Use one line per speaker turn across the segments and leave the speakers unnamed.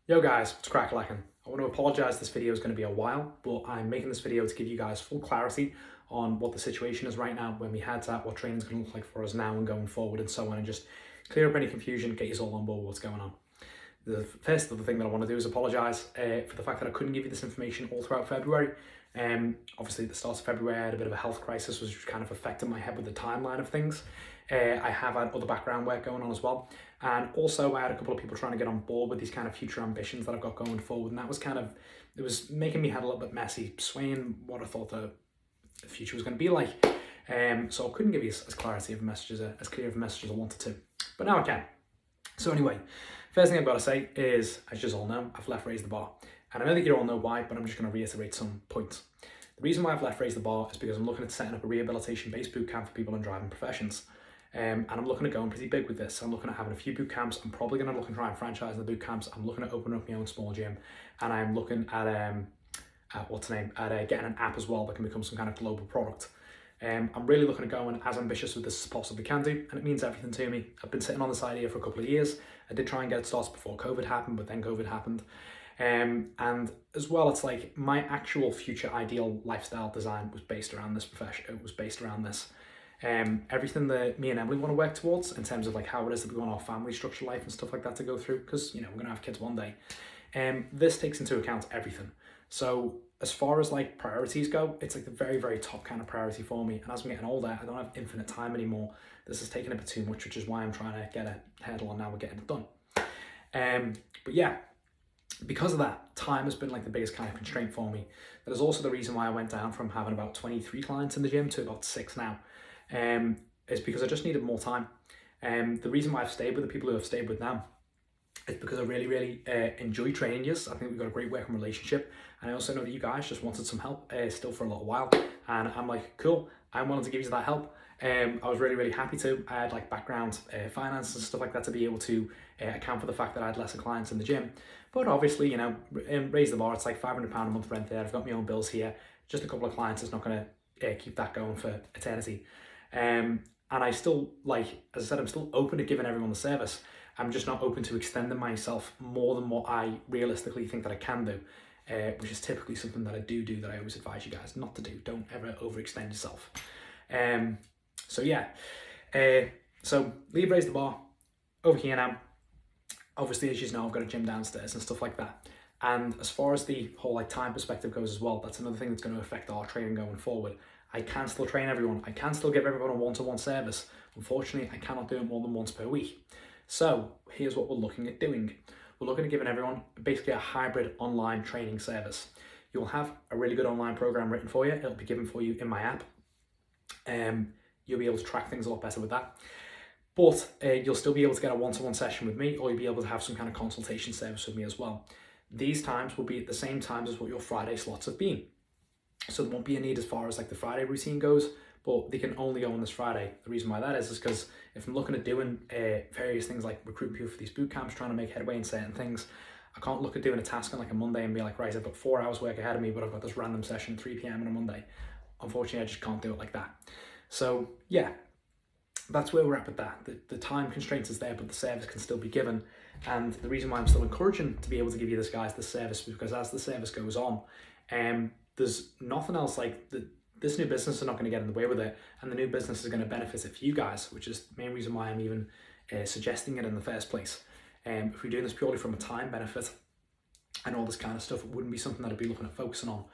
Yo guys, what's crack lacking? I want to apologise, this video is going to be a while, but I'm making this video to give you guys full clarity on what the situation is right now, when we had that, what training's going to look like for us now and going forward and so on, and just clear up any confusion, get you all on board with what's going on. The first other thing that I want to do is apologise for the fact that I couldn't give you this information all throughout February. Obviously at the start of February I had a bit of a health crisis which kind of affected my head with the timeline of things. I have had other background work going on as well, and also I had a couple of people trying to get on board with these kind of future ambitions that I've got going forward, and that was kind of, it was making me head a little bit messy, swaying what I thought the future was going to be like. So I couldn't give you as clarity of messages, as clear of a message as I wanted to, but now I can. So anyway, first thing I've got to say is, as you all know, I've left Raise the Bar. And I know that you all know why, but I'm just going to reiterate some points. The reason why I've left Raise the Bar is because I'm looking at setting up a rehabilitation-based boot camp for people in driving professions. And I'm looking at going pretty big with this. I'm looking at having a few boot camps. I'm probably going to look and try and franchise the boot camps. I'm looking at opening up my own small gym. And I'm looking at getting an app as well that can become some kind of global product. I'm really looking at going as ambitious with this as possibly can do, and it means everything to me. I've been sitting on this idea for a couple of years. I did try and get it started before COVID happened, but then COVID happened. And as well, it's like my actual future ideal lifestyle design was based around this profession. It was based around this. Everything that me and Emily want to work towards in terms of like how it is that we want our family structure life and stuff like that to go through, because we're going to have kids one day. This takes into account everything. So as far as like priorities go, it's like the very, very top kind of priority for me. And as I'm getting older, I don't have infinite time anymore. This is taking a bit too much, which is why I'm trying to get a handle on now we're getting it done. But yeah, because of that, time has been like the biggest kind of constraint for me. That is also the reason why I went down from having about 23 clients in the gym to about 6 now. Is because I just needed more time. The reason why I've stayed with the people who I've stayed with now is because I really, really enjoy training you. I think we've got a great working relationship. And I also know that you guys just wanted some help still for a little while. And I'm like, cool, I'm willing to give you that help. I was really, really happy to. I had like background finance and stuff like that to be able to account for the fact that I had lesser clients in the gym. But obviously, Raise the Bar, it's like £500 a month rent there. I've got my own bills here. Just a couple of clients is not going to keep that going for eternity. And I still, like, as I said, I'm still open to giving everyone the service. I'm just not open to extending myself more than what I realistically think that I can do, which is typically something that I do that I always advise you guys not to do. Don't ever overextend yourself. So yeah, so leave Raise the Bar, over here now. Obviously, as you know, I've got a gym downstairs and stuff like that. And as far as the whole like time perspective goes as well, that's another thing that's going to affect our training going forward. I can still train everyone. I can still give everyone a one-to-one service. Unfortunately, I cannot do it more than once per week. So here's what we're looking at doing. We're looking at giving everyone basically a hybrid online training service. You'll have a really good online program written for you. It'll be given for you in my app. You'll be able to track things a lot better with that. But you'll still be able to get a one-to-one session with me, or you'll be able to have some kind of consultation service with me as well. These times will be at the same times as what your Friday slots have been. So there won't be a need as far as like the Friday routine goes, but they can only go on this Friday. The reason why that is because if I'm looking at doing various things like recruiting people for these boot camps, trying to make headway in certain things, I can't look at doing a task on like a Monday and be like, right, I've got 4 hours work ahead of me, but I've got this random session 3 p.m. on a Monday. Unfortunately, I just can't do it like that. So yeah, that's where we're at with that. The time constraint is there, but the service can still be given. And the reason why I'm still encouraging to be able to give you this, guys, this service, because as the service goes on, there's nothing else like this new business is not going to get in the way with it, and the new business is going to benefit it for you guys, which is the main reason why I'm even suggesting it in the first place. If we're doing this purely from a time benefit and all this kind of stuff, it wouldn't be something that I'd be looking at focusing on.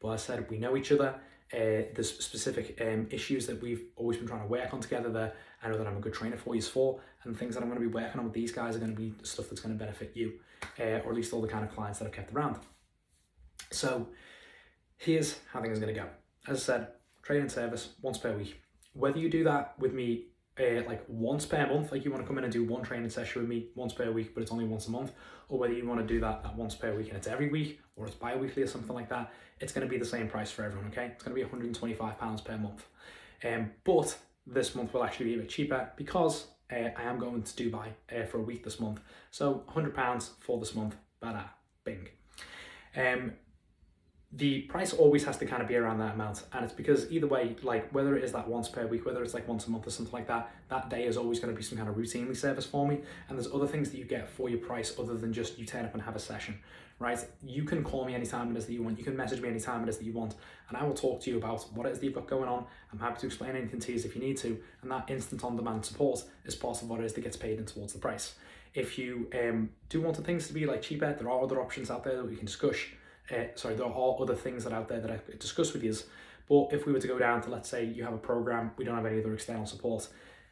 But as I said, we know each other. There's specific issues that we've always been trying to work on together that I know that I'm a good trainer for you for, and things that I'm going to be working on with these guys are going to be stuff that's going to benefit you, or at least all the kind of clients that I've kept around. So here's how things are going to go. As I said, training service once per week. Whether you do that with me like once per month, like you want to come in and do one training session with me once per week, but it's only once a month, or whether you want to do that once per week and it's every week, or it's bi-weekly or something like that, it's going to be the same price for everyone, okay? It's going to be £125 per month. But this month will actually be a bit cheaper because I am going to Dubai for a week this month. So £100 for this month, bada, bing. the price always has to kind of be around that amount. And it's because either way, like whether it is that once per week, whether it's like once a month or something like that, that day is always going to be some kind of routinely service for me. And there's other things that you get for your price other than just you turn up and have a session, right? You can call me anytime it is that you want. You can message me anytime it is that you want. And I will talk to you about what it is that you've got going on. I'm happy to explain anything to you if you need to. And that instant on-demand support is part of what it is that gets paid in towards the price. If you do want the things to be like cheaper, there are other options out there that we can discuss. There are other things that are out there that I could discuss with you. But if we were to go down to, let's say you have a program, we don't have any other external support,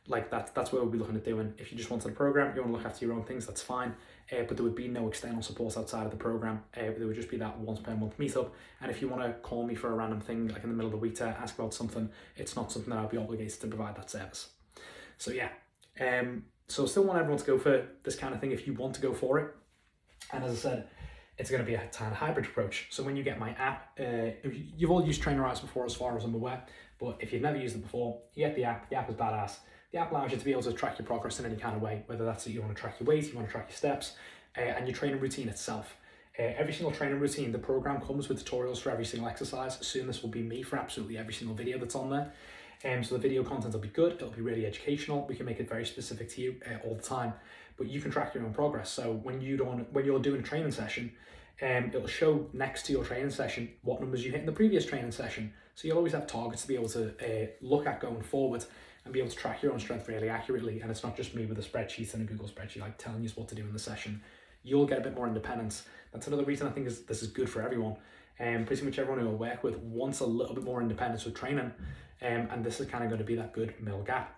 like that's where we'll be looking at doing. If you just wanted a program, you want to look after your own things, that's fine. But there would be no external support outside of the program. There would just be that once per month meetup. And if you want to call me for a random thing, like in the middle of the week to ask about something, it's not something that I'll be obligated to provide that service. So yeah, so I still want everyone to go for this kind of thing if you want to go for it. And as I said, it's going to be a kind of hybrid approach. So when you get my app, you've all used Trainerize before as far as I'm aware, but if you've never used it before, you get the app is badass. The app allows you to be able to track your progress in any kind of way, whether that's that you want to track your weight, you want to track your steps, and your training routine itself. Every single training routine, the program comes with tutorials for every single exercise. Soon this will be me for absolutely every single video that's on there. So the video content will be good, it'll be really educational, we can make it very specific to you all the time, but you can track your own progress. So when you're doing a training session, it'll show next to your training session what numbers you hit in the previous training session. So you'll always have targets to be able to look at going forward and be able to track your own strength really accurately. And it's not just me with a spreadsheet and a Google spreadsheet like telling you what to do in the session. You'll get a bit more independence. That's another reason I think this is good for everyone. Pretty much everyone who I work with wants a little bit more independence with training, and this is kind of going to be that good middle gap.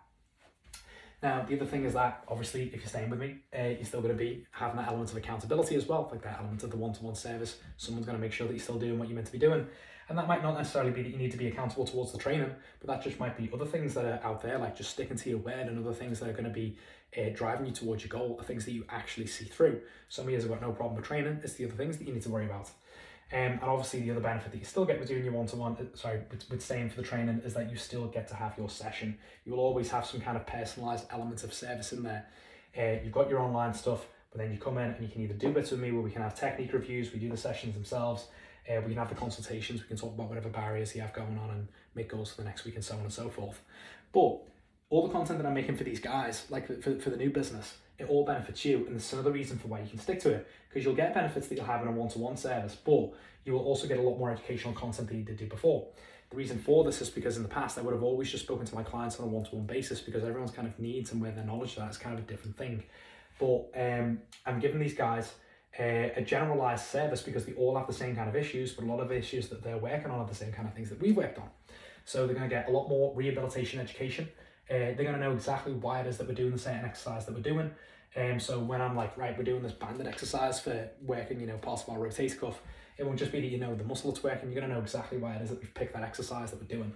Now, the other thing is that, obviously, if you're staying with me, you're still going to be having that element of accountability as well, like that element of the one-to-one service. Someone's going to make sure that you're still doing what you're meant to be doing. And that might not necessarily be that you need to be accountable towards the training, but that just might be other things that are out there, like just sticking to your word, and other things that are going to be driving you towards your goal, are things that you actually see through. Some of you have got no problem with training, it's the other things that you need to worry about. And obviously the other benefit that you still get with doing your one-to-one, with staying for the training, is that you still get to have your session. You will always have some kind of personalized element of service in there. You've got your online stuff, but then you come in and you can either do bits with me where we can have technique reviews, we do the sessions themselves, we can have the consultations, we can talk about whatever barriers you have going on and make goals for the next week and so on and so forth. But all the content that I'm making for these guys, like for the new business, it all benefits you, and there's another reason for why you can stick to it, because you'll get benefits that you'll have in a one-to-one service, but you will also get a lot more educational content than you did do before. The reason for this is because in the past I would have always just spoken to my clients on a one-to-one basis, because everyone's kind of needs and where their knowledge of that is kind of a different thing. But I'm giving these guys a generalized service because they all have the same kind of issues, but a lot of the issues that they're working on are the same kind of things that we've worked on. So they're going to get a lot more rehabilitation education. They're going to know exactly why it is that we're doing the certain exercise that we're doing. So when I'm like, right, we're doing this banded exercise for working, part of our rotator cuff, it won't just be that you know the muscle that's working, you're going to know exactly why it is that we've picked that exercise that we're doing.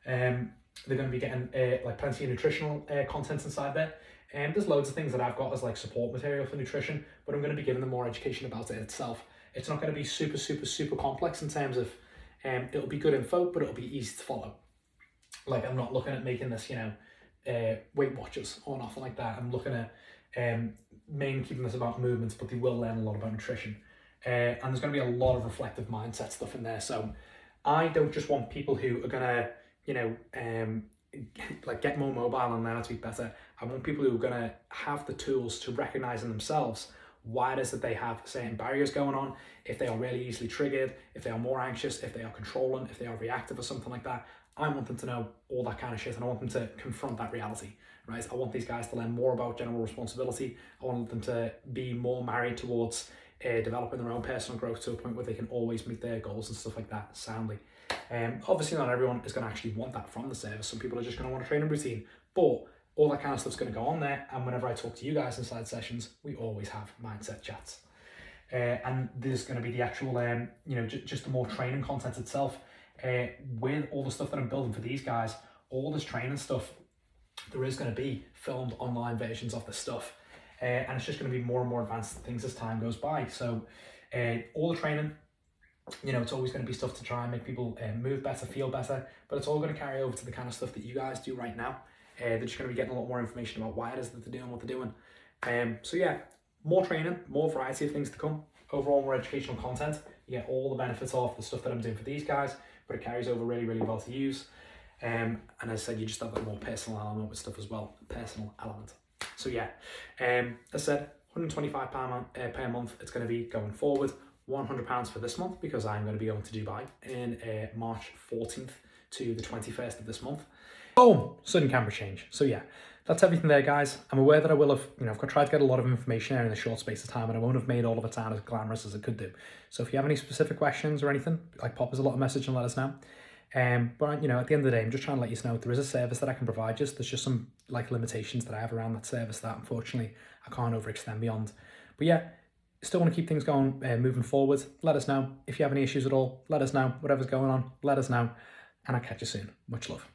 They're going to be getting like plenty of nutritional content inside there. There's loads of things that I've got as like support material for nutrition, but I'm going to be giving them more education about it itself. It's not going to be super, super, super complex in terms of, it'll be good info, but it'll be easy to follow. Like, I'm not looking at making this, Weight Watchers or nothing like that. I'm looking at mainly keeping this about movements, but they will learn a lot about nutrition. And there's going to be a lot of reflective mindset stuff in there. So I don't just want people who are going to, like get more mobile and learn how to be better. I want people who are going to have the tools to recognize in themselves why it is that they have certain barriers going on, if they are really easily triggered, if they are more anxious, if they are controlling, if they are reactive or something like that. I want them to know all that kind of shit, and I want them to confront that reality, right? I want these guys to learn more about general responsibility. I want them to be more married towards developing their own personal growth to a point where they can always meet their goals and stuff like that soundly. Obviously not everyone is going to actually want that from the service. Some people are just going to want a training routine, but all that kind of stuff's going to go on there. And whenever I talk to you guys inside sessions, we always have mindset chats. And there's going to be the actual, just the more training content itself. With all the stuff that I'm building for these guys, all this training stuff, there is going to be filmed online versions of this stuff. And it's just going to be more and more advanced things as time goes by. So all the training, it's always going to be stuff to try and make people move better, feel better, but it's all going to carry over to the kind of stuff that you guys do right now. They're just going to be getting a lot more information about why it is that they're doing what they're doing. So yeah, more training, more variety of things to come. Overall, more educational content. You get all the benefits of the stuff that I'm doing for these guys, but it carries over really, really well to use. And as I said, you just have that more personal element with stuff as well. Personal element. So yeah, as I said, £125 per month. It's going to be going forward. £100 for this month because I'm going to be going to Dubai in March 14th to the 21st of this month. Boom! Sudden camera change. So yeah, that's everything there, guys. I'm aware that I will have, I've tried to get a lot of information there in a short space of time, and I won't have made all of it sound as glamorous as it could do. So if you have any specific questions or anything, pop us a little message and let us know. But at the end of the day, I'm just trying to let you know there is a service that I can provide you. There's just some limitations that I have around that service that unfortunately I can't overextend beyond. But yeah, still want to keep things going, moving forward. Let us know if you have any issues at all. Let us know. Whatever's going on, let us know, and I'll catch you soon. Much love.